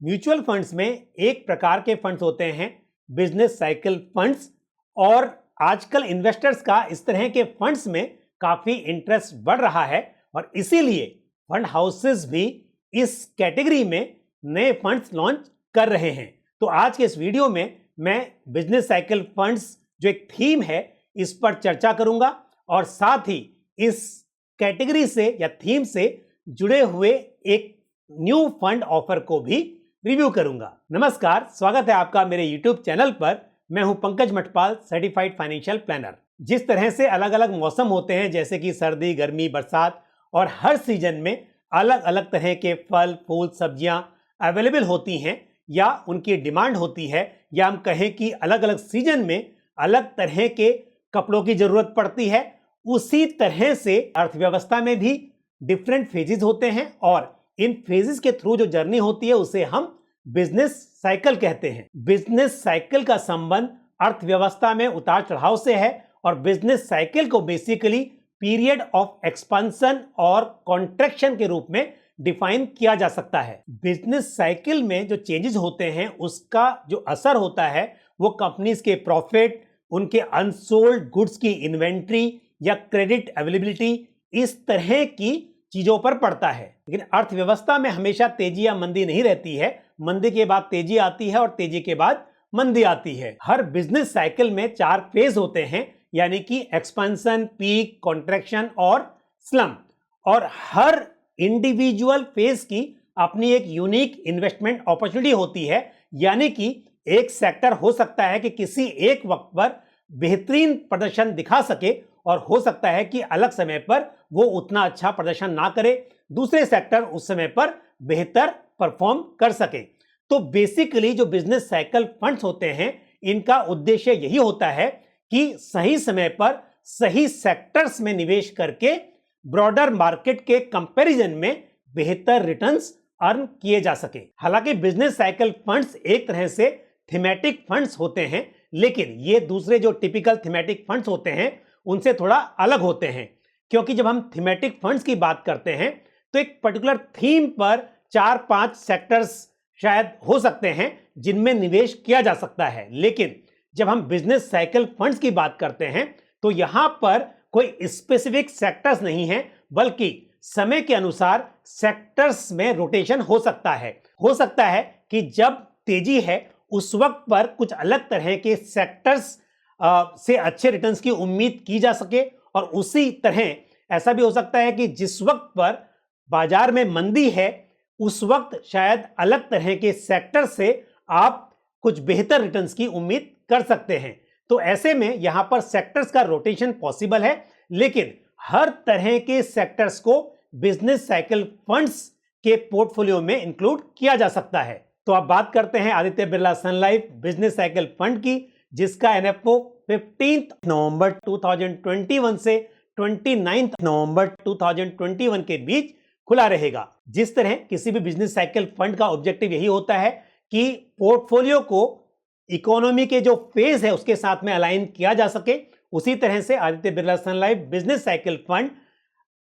Mutual funds में एक प्रकार के फंड्स होते हैं बिजनेस साइकिल फंड्स, और आजकल इन्वेस्टर्स का इस तरह के फंड्स में काफी इंटरेस्ट बढ़ रहा है और इसीलिए फंड हाउसेस भी इस कैटेगरी में नए फंड्स लॉन्च कर रहे हैं। तो आज के इस वीडियो में मैं बिजनेस साइकिल फंड्स जो एक थीम है इस पर चर्चा करूंगा और साथ ही इस कैटेगरी से या थीम से जुड़े हुए एक न्यू फंड ऑफर को भी रिव्यू करूंगा। नमस्कार, स्वागत है आपका मेरे YouTube चैनल पर। मैं हूं Pankaj Matpal, certified financial planner. जिस तरह से अलग अलग मौसम होते हैं जैसे कि सर्दी, गर्मी, बरसात, और हर सीजन में अलग अलग तरह के फल, फूल, सब्जियां अवेलेबल होती हैं या उनकी डिमांड होती है, या हम कहें कि अलग अलग सीजन में अलग तरह के कपड़ों की जरूरत पड़ती है, उसी तरह से अर्थव्यवस्था में भी डिफरेंट फेजेस होते हैं और इन फेजेस के थ्रू जो जर्नी होती है उसे हम बिजनेस साइकिल कहते हैं। बिजनेस साइकिल का संबंध अर्थव्यवस्था में उतार चढ़ाव से है और बिजनेस साइकिल को बेसिकली पीरियड ऑफ एक्सपेंशन और कॉन्ट्रैक्शन के रूप में डिफाइन किया जा सकता है। बिजनेस साइकिल में जो चेंजेस होते हैं उसका जो असर होता है वो कंपनीज के प्रॉफिट, उनके अनसोल्ड गुड्स की इन्वेंट्री या क्रेडिट अवेलेबिलिटी, इस तरह की चीजों पर पड़ता है। लेकिन अर्थव्यवस्था में हमेशा तेजी या मंदी नहीं रहती है। मंदी के बाद तेजी आती है और तेजी के बाद मंदी आती है। हर बिजनेस साइकिल में 4 फेज होते हैं, यानी कि एक्सपेंशन, पीक, कॉन्ट्रैक्शन और स्लम। और हर इंडिविजुअल फेज की अपनी एक यूनिक इन्वेस्टमेंट अपॉर्चुनिटी होती है, यानी कि एक सेक्टर हो सकता है कि किसी एक वक्त पर बेहतरीन प्रदर्शन दिखा सके और हो सकता है कि अलग समय पर वो उतना अच्छा प्रदर्शन ना करे, दूसरे सेक्टर उस समय पर बेहतर परफॉर्म कर सके। तो बेसिकली जो बिजनेस साइकिल फंड्स होते हैं इनका उद्देश्य यही होता है कि सही समय पर सही सेक्टर्स में निवेश करके ब्रॉडर मार्केट के कंपैरिजन में बेहतर रिटर्न्स अर्न किए जा सके। हालांकि बिजनेस साइकिल फंड्स एक तरह से थीमेटिक फंड्स होते हैं, लेकिन ये दूसरे जो टिपिकल थीमेटिक फंड्स होते हैं उनसे थोड़ा अलग होते हैं, क्योंकि जब हम थीमेटिक फंड्स की बात करते हैं तो एक पर्टिकुलर थीम पर 4-5 सेक्टर्स शायद हो सकते हैं जिनमें निवेश किया जा सकता है। लेकिन जब हम बिजनेस साइकिल फंड्स की बात करते हैं तो यहां पर कोई स्पेसिफिक सेक्टर्स नहीं है, बल्कि समय के अनुसार सेक्टर्स में रोटेशन हो सकता है। हो सकता है कि जब तेजी है उस वक्त पर कुछ अलग तरह के सेक्टर्स से अच्छे रिटर्न्स की उम्मीद की जा सके, और उसी तरह ऐसा भी हो सकता है कि जिस वक्त पर बाजार में मंदी है उस वक्त शायद अलग तरह के सेक्टर से आप कुछ बेहतर रिटर्न्स की उम्मीद कर सकते हैं। तो ऐसे में यहां पर सेक्टर्स का रोटेशन पॉसिबल है, लेकिन हर तरह के सेक्टर्स को बिजनेस साइकिल फंड्स के पोर्टफोलियो में इंक्लूड किया जा सकता है। तो अब बात करते हैं आदित्य बिरला सन लाइफ बिजनेस साइकिल फंड की, जिसका एनएफओ 15 नवंबर 2021 से 29 नवंबर 2021 के बीच खुला रहेगा। जिस तरह किसी भी बिजनेस साइकिल फंड का ऑब्जेक्टिव यही होता है कि पोर्टफोलियो को इकोनॉमी के जो फेज है उसके साथ में अलाइन किया जा सके, उसी तरह से आदित्य बिरला सन लाइफ बिजनेस साइकिल फंड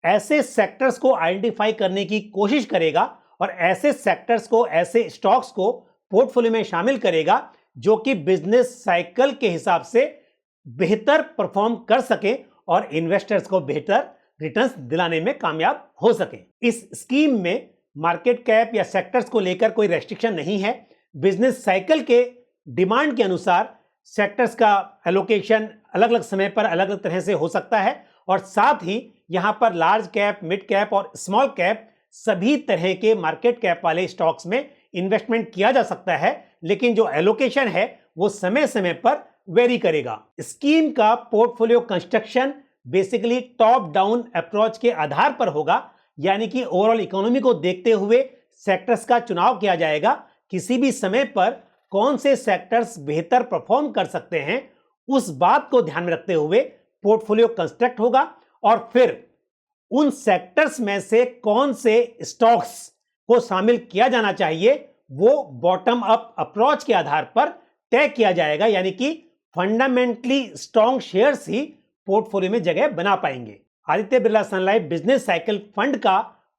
ऐसे सेक्टर्स को आइडेंटिफाई करने की कोशिश करेगा और ऐसे सेक्टर्स को, ऐसे स्टॉक्स को पोर्टफोलियो में शामिल करेगा जो कि बिजनेस साइकिल के हिसाब से बेहतर परफॉर्म कर सके और इन्वेस्टर्स को बेहतर रिटर्न्स दिलाने में कामयाब हो सके। इस स्कीम में मार्केट कैप या सेक्टर्स को लेकर कोई रेस्ट्रिक्शन नहीं है। बिजनेस साइकिल के डिमांड के अनुसार सेक्टर्स का एलोकेशन अलग अलग समय पर अलग अलग तरह से हो सकता है, और साथ ही यहां पर लार्ज कैप, मिड कैप और स्मॉल कैप सभी तरह के मार्केट कैप वाले स्टॉक्स में इन्वेस्टमेंट किया जा सकता है, लेकिन जो एलोकेशन है वो समय समय पर वेरी करेगा। स्कीम का portfolio construction basically top down approach के आधार पर होगा, यानी कि ओवरऑल इकोनॉमी को देखते हुए सेक्टर्स का चुनाव किया जाएगा। किसी भी समय पर कौन से सेक्टर्स बेहतर परफॉर्म कर सकते हैं उस बात को ध्यान में रखते हुए पोर्टफोलियो कंस्ट्रक्ट होगा, और फिर उन सेक्टर्स में से कौन से स्टॉक्स को शामिल किया जाना चाहिए वो बॉटम अप अप्रोच के आधार पर तय किया जाएगा, यानी कि फंडामेंटली स्ट्रॉन्ग शेयर्स ही पोर्टफोलियो में जगह बना पाएंगे। आदित्य बिरला सन लाइफ बिजनेस साइकिल फंड का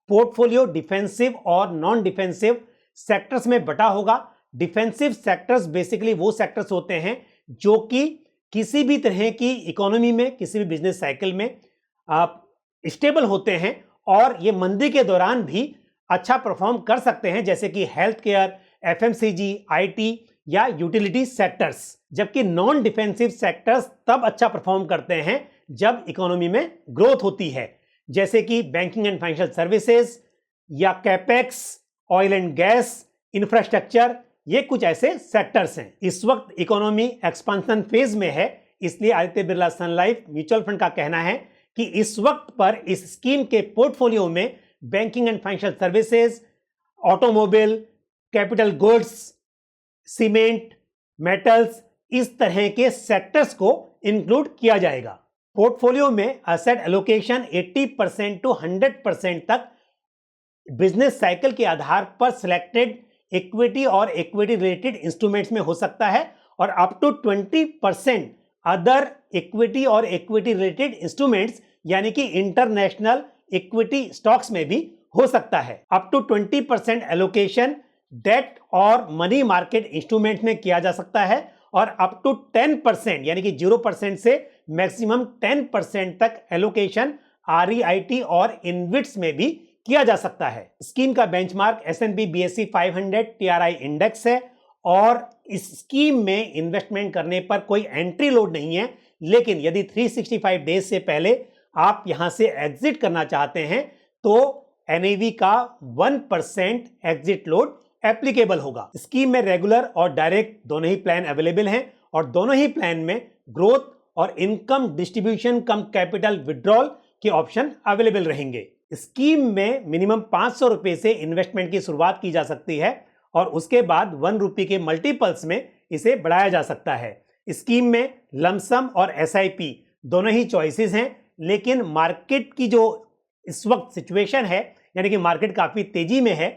पोर्टफोलियो डिफेंसिव और नॉन डिफेंसिव सेक्टर्स में बटा होगा। डिफेंसिव सेक्टर्स बेसिकली वो सेक्टर्स होते हैं जो कि किसी भी तरह की इकोनॉमी में, किसी भी बिजनेस साइकिल में स्टेबल होते हैं और ये मंदी के दौरान भी अच्छा परफॉर्म कर सकते हैं, जैसे कि हेल्थ केयर, एफएमसीजी, आईटी या यूटिलिटी सेक्टर्स। जबकि नॉन डिफेंसिव सेक्टर्स तब अच्छा परफॉर्म करते हैं जब इकोनॉमी में ग्रोथ होती है, जैसे कि बैंकिंग एंड फाइनेंशियल सर्विसेज या capex, oil and gas, infrastructure, ये कुछ ऐसे सेक्टर्स हैं। इस वक्त इकोनॉमी एक्सपेंशन फेज में है, इसलिए आदित्य बिरला सन लाइफ म्यूचुअल फंड का कहना है कि इस वक्त पर इस स्कीम के पोर्टफोलियो में banking and financial services, automobile, capital goods, cement, metals, इस तरह के सेक्टर्स को इंक्लूड किया जाएगा। पोर्टफोलियो में एसेट एलोकेशन 80% टू 100% तक बिजनेस साइकिल के आधार पर सिलेक्टेड इक्विटी और इक्विटी रिलेटेड इंस्ट्रूमेंट्स में हो सकता है और अप टू 20% अदर इक्विटी और इक्विटी रिलेटेड इंस्ट्रूमेंट्स यानी कि इंटरनेशनल इक्विटी स्टॉक्स में भी हो सकता है। अप टू 20% एलोकेशन डेट और मनी मार्केट इंस्ट्रूमेंट्स में किया जा सकता है और अप टू 10% यानी कि 0% से मैक्सिमम 10% तक एलोकेशन REIT और इनविट्स में भी किया जा सकता है। स्कीम का benchmark S&P BSE 500 TRI index है और इस स्कीम में इन्वेस्टमेंट करने पर कोई एंट्री लोड नहीं है, लेकिन यदि 365 डेज से पहले आप यहां से एग्जिट करना चाहते हैं तो NAV का 1% एग्जिट लोड एप्लीकेबल होगा। स्कीम में रेगुलर और डायरेक्ट दोनों ही प्लान अवेलेबल हैं और दोनों ही प्लान में ग्रोथ और इनकम डिस्ट्रीब्यूशन कम कैपिटल विड्रॉल के ऑप्शन अवेलेबल रहेंगे। स्कीम में मिनिमम 500 रुपए से इन्वेस्टमेंट की शुरुआत की जा सकती है और उसके बाद 1 रुपये के मल्टीपल्स में इसे बढ़ाया जा सकता है। स्कीम में लमसम और SIP दोनों ही चॉइसेस हैं, लेकिन मार्केट की जो इस वक्त सिचुएशन है यानी कि मार्केट काफी तेजी में है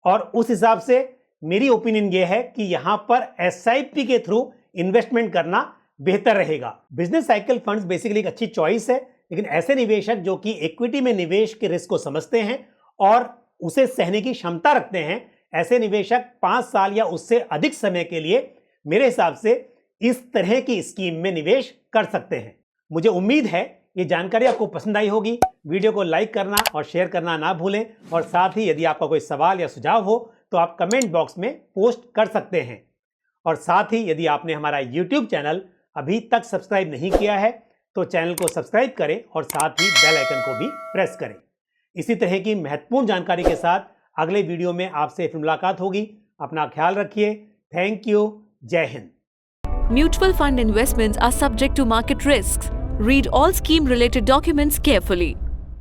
और उस हिसाब से मेरी ओपिनियन ये है कि यहां पर SIP के थ्रू इन्वेस्टमेंट करना बेहतर रहेगा। बिजनेस साइकिल फंड्स बेसिकली एक अच्छी चॉइस है, लेकिन ऐसे निवेशक जो कि इक्विटी में निवेश के रिस्क को समझते हैं और उसे सहने की क्षमता रखते हैं, ऐसे निवेशक 5 साल या उससे अधिक समय के लिए मेरे हिसाब से इस तरह की स्कीम में निवेश कर सकते हैं। मुझे उम्मीद है ये जानकारी आपको पसंद आई होगी। वीडियो को लाइक करना और शेयर करना ना भूलें और साथ ही यदि आपका कोई सवाल या सुझाव हो तो आप कमेंट बॉक्स में पोस्ट कर सकते हैं। और साथ ही यदि आपने हमारा YouTube चैनल अभी तक सब्सक्राइब नहीं किया है तो चैनल को सब्सक्राइब करें और साथ ही बेल आइकन को भी प्रेस करें। इसी तरह की महत्वपूर्ण जानकारी के साथ अगले वीडियो में आपसे फिर मुलाकात होगी। अपना ख्याल रखिए। Thank you. जय Hind. Mutual fund investments are subject to market risks. Read all scheme related documents carefully.